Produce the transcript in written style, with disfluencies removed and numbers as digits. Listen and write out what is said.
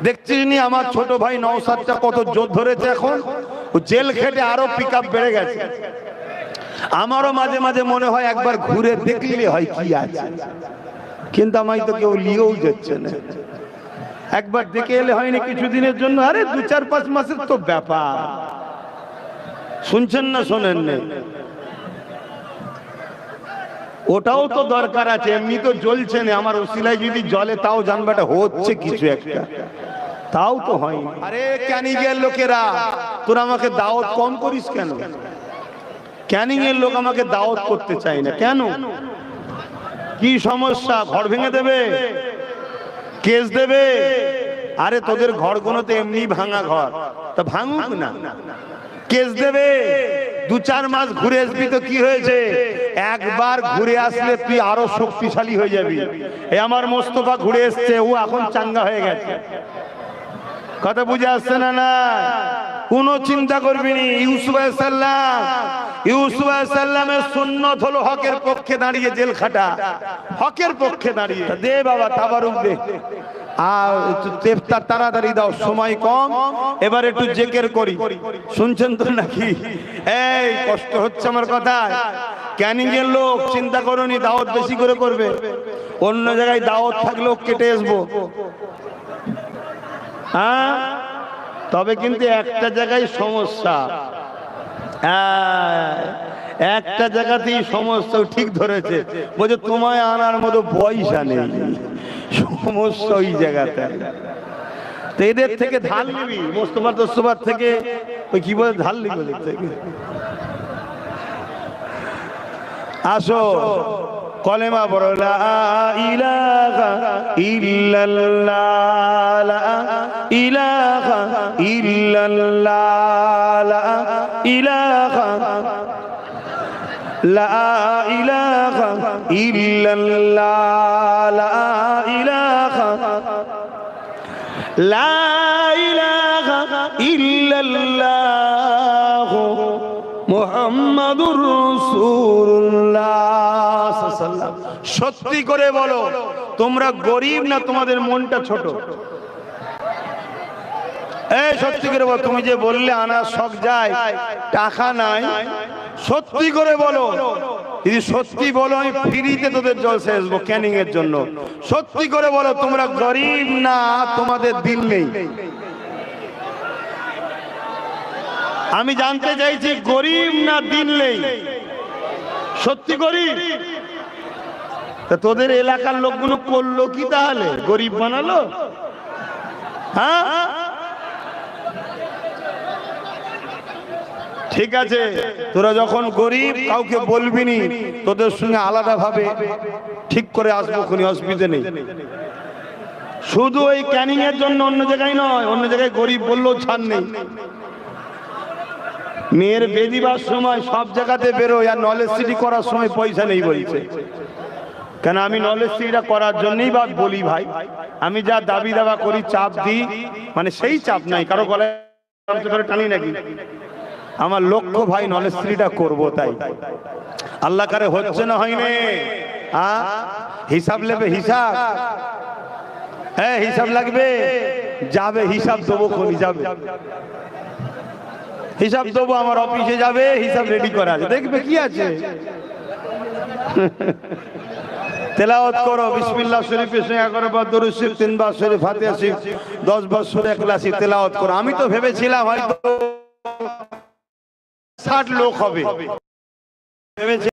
দেখছিস নি আমার ছোট ভাই নওশাদটা কত জোর ধরেছে, এখন ও জেল খেটে আরো পিকআপ বেড়ে গেছে। আমারও মাঝে মাঝে মনে হয় একবার ঘুরে দেখলে হয় কি আছে, কিন্তু আমায় তো কেউ নিয়েও যাচ্ছে না। একবার দেখে এলে হয়নি কিছুদিনের জন্য, আরে 2-4-5 মাসের তো ব্যাপার। শুনছেন না শোনেন না? ওটাও তো দরকার আছে, এমনি তো জ্বলছে না, আমার ওসিলায় যদি জ্বলে তাও জানবাটা হচ্ছে কিছু একটা, তাও তো হয়। আরে ক্যানিং এর লোকেরা, তোরা আমাকে দাওয়াত কম করিস কেন? ক্যানিং এর লোক আমাকে দাওয়াত করতে চায় না কেন? কি সমস্যা? ঘর ভেঙে দেবে, কেস দেবে? আরে তোদের ঘরগুলো তো এমনি ভাঙা ঘর, তা ভাঙুক না, কেস দেবে। 2-4 মাস ঘুরে আসবি তো কি হয়েছে? একবার ঘুরে আসলে তুই আরো শক্তিশালী হয়ে যাবি। এই আমার মোস্তফা ঘুরে এসছে, ও এখন চাঙ্গা হয়ে গেছে। কথা বুঝে আসছে না? না কোনো চিন্তা করবি নি। ইউসুফ আলাইহিস সালামের সুন্নত হলো হকের পক্ষে দাঁড়িয়ে জেল খাটা, হকের পক্ষে দাঁড়িয়ে। দে বাবা তাবারুক দে, আর তেফতার তাড়াতাড়ি দাও, সময় কম। এবার একটু জিকির করি, শুনছেন তো নাকি? এই কষ্ট হচ্ছে আমার কথা। ক্যানিং এর লোক চিন্তা করোনি, দাওয়াত বেশি করে করবে। অন্য জায়গায় দাওয়াত থাকলেও কেটে আসবো, হ্যাঁ। তবে কিন্তু একটা জায়গায় সমস্যা, একটা জায়গাতেই সমস্যা। ঠিক ধরেছে, বলছে তোমায় আনার মতো পয়সা নেই, সমস্যা ওই জায়গাতে। তো এদের থেকে ধার নিবি, মোস্তফার থেকে ওই কি বলে ধার নিবি ওদের থেকে। আসো কলেমা পড়ো, লা ইলাহা ইল্লাল্লাহ, লা ইলাহা ইল্লাল্লাহ, লা ইলাহা, লা ইলাহা ইল্লাল্লাহ, লা ইলাহা, লা ইলাহা ইল্লাল্লাহ মুহাম্মাদুর রাসূলুল্লাহ। সত্যি করে বলো, তোমরা গরিব না তোমাদের মনটা ছোট? এই সত্যি করে বলো, তুমি যে বললে আনার শখ যায়, টাকা নাই, সত্যি করে বলো। যদি সত্যি বলো আমি ফ্রিতে তোদের জলসা আসবো ক্যানিং এর জন্য। সত্যি করে বলো, তোমরা গরিব না তোমাদের দিল নেই? আমি জানতে চাইছি গরিব না দিল নেই? সত্যি গরিব? তা তোদের এলাকার লোকগুলো করলো কি তাহলে? গরিব বানালো? হ্যাঁ ঠিক আছে, তোরা যখন গরিব কাউকে বলবি নি, তোদের সঙ্গে আলাদা ভাবে ঠিক করে আসবো, কোনো অসুবিধা নেই। শুধু ওই ক্যানিং এর জন্য, অন্য জায়গায় নয়। অন্য জায়গায় গরিব বললেও ছাড় নেই। মেয়ের বেদিবার সময় সব জায়গাতে বেরোয়, আর নলেজ সিটি করার সময় পয়সা নেই বলছে। কেন? আমি নলেজ সিটিটা করার জন্যই বা বলি ভাই, আমি যা দাবি দাবা করি, চাপ দিই, মানে সেই চাপ নাই, কারো গলায় টানি নাকি। আমার লক্ষ্য ভাই নলেজ সিটিটা করবো, তাই আল্লাহ কারে হচ্ছে না হয়নি। হিসাব নেবে, হিসাব, হ্যাঁ হিসাব লাগবে, যাবে হিসাব দেবো, খনি যাবে হিসাব দেবো, আমার অফিসে যাবে, হিসাব রেডি করা আছে, দেখবে কি আছে। তেলাওয়াত করো বিসমিল্লাহ শরীফের সঙ্গে 11 বার দরুদ শরীফ, 3 বার শরীফ, ফাতিহা শরীফ, 10 বার সূরা ইখলাসী তেলাওয়াত করো। আমি তো ভেবেছিলাম হয়তো 60 লোক হবে, ভেবেছি